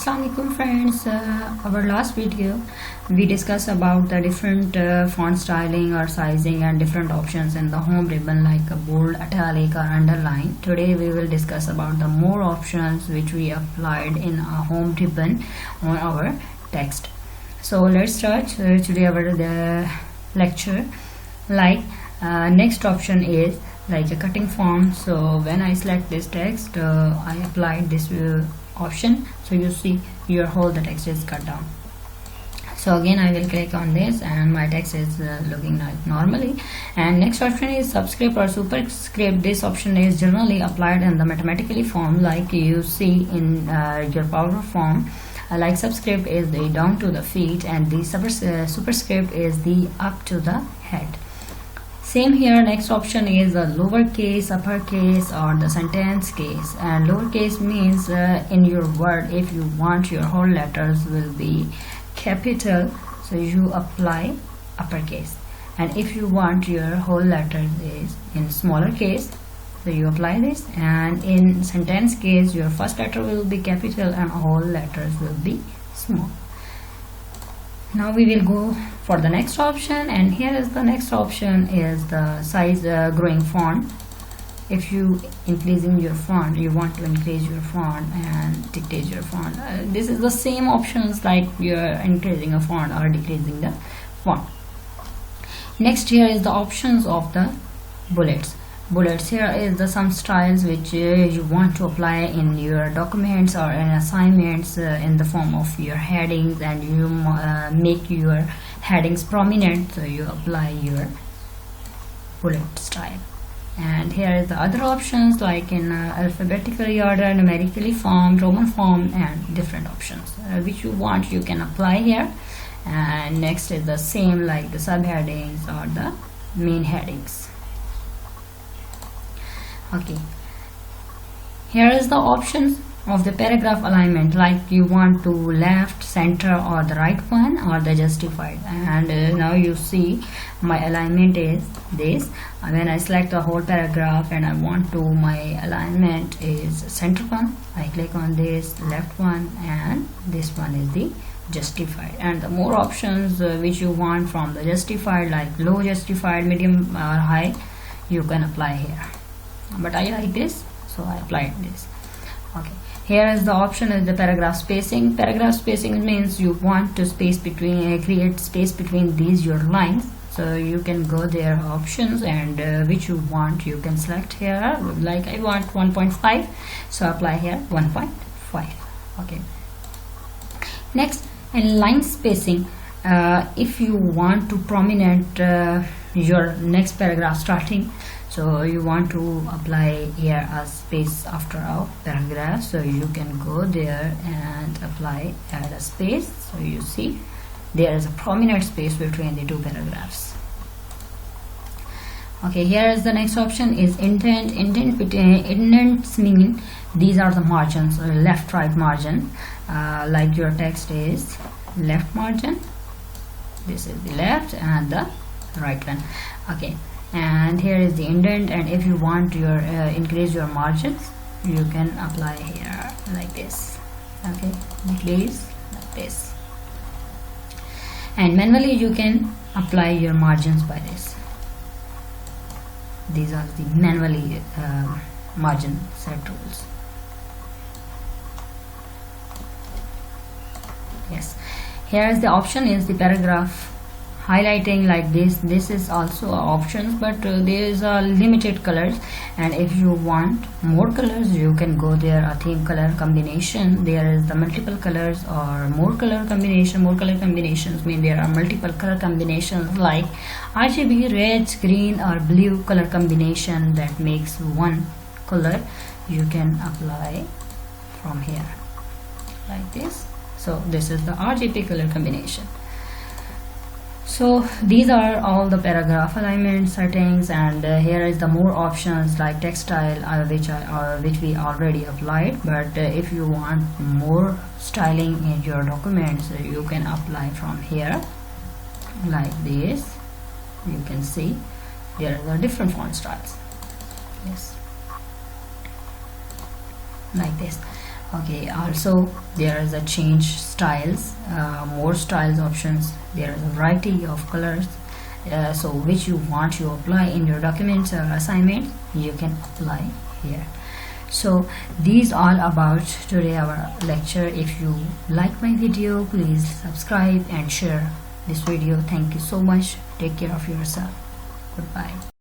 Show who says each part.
Speaker 1: Assalamualaikum friends. Our last video we discussed about the different font styling or sizing and different options in the home ribbon like a bold, italic or underline. Today we will discuss about the more options which we applied in a home ribbon on our text. So let's start today our lecture. Next option is like a cutting font. So when I select this text, I applied this option, so you see your whole the text is cut down. So again I will click on this and my text is looking like normally. And next option is subscript or superscript. This option is generally applied in the mathematically form like you see in your power form. Like subscript is the down to the feet and the superscript is the up to the head. Same here. Next option is the lowercase, uppercase or the sentence case. And lowercase means in your word if you want your whole letters will be capital, so you apply uppercase, and if you want your whole letter is in smaller case, so you apply this. And in sentence case your first letter will be capital and all letters will be small. Now we will go for the next option, and here is the next option is the size growing font. If you increasing your font, you want to increase your font and decrease your font, this is the same options like you're increasing a font or decreasing the font. Next here is the options of the bullets. Here is the some styles which you want to apply in your documents or in assignments in the form of your headings, and you make your headings prominent, so you apply your bullet style. And here is the other options like in alphabetically order, numerically form, Roman form, and different options which you want you can apply here. And next is the same like the subheadings or the main headings. Okay, here is the options of the paragraph alignment, like you want to left, center or the right one or the justified. And now you see my alignment is this. When I select the whole paragraph and I want to my alignment is center one, I click on this left one, and this one is the justified. And the more options which you want from the justified like low, justified, medium or high, you can apply here. But I like this, so I applied this. Okay, here is the option is the paragraph spacing. Paragraph spacing means you want to space between create space between these your lines, so you can go there options and which you want you can select here. Like I want 1.5, so apply here 1.5. okay, next, in line spacing, if you want to prominent your next paragraph starting, so you want to apply here a space after a paragraph, so you can go there and apply add a space, so you see there is a prominent space between the two paragraphs. Okay, here is the next option is indent. Indents mean these are the margins, left right margin, like your text is left margin, this is the left and the right one. Okay, and here is the indent, and if you want your increase your margins, you can apply here like this. Okay, decrease like this, and manually you can apply your margins by this. These are the manually margin set rules. Yes, here is the option is the paragraph highlighting like this is also options, but there is a limited colors, and if you want more colors you can go there a theme color combination. There is the multiple colors or more color combination. More color combinations mean there are multiple color combinations like RGB, red, green or blue color combination that makes one color. You can apply from here like this. So this is the RGB color combination. So these are all the paragraph alignment settings, and here is the more options like text style which we already applied. But if you want more styling in your documents, you can apply from here like this. You can see there are different font styles. Yes, like this. Okay, also there is a change styles, more styles options. There is a variety of colors, so which you want to apply in your documents or assignments, you can apply here. So these all about today our lecture. If you like my video, please subscribe and share this video. Thank you so much. Take care of yourself. Goodbye.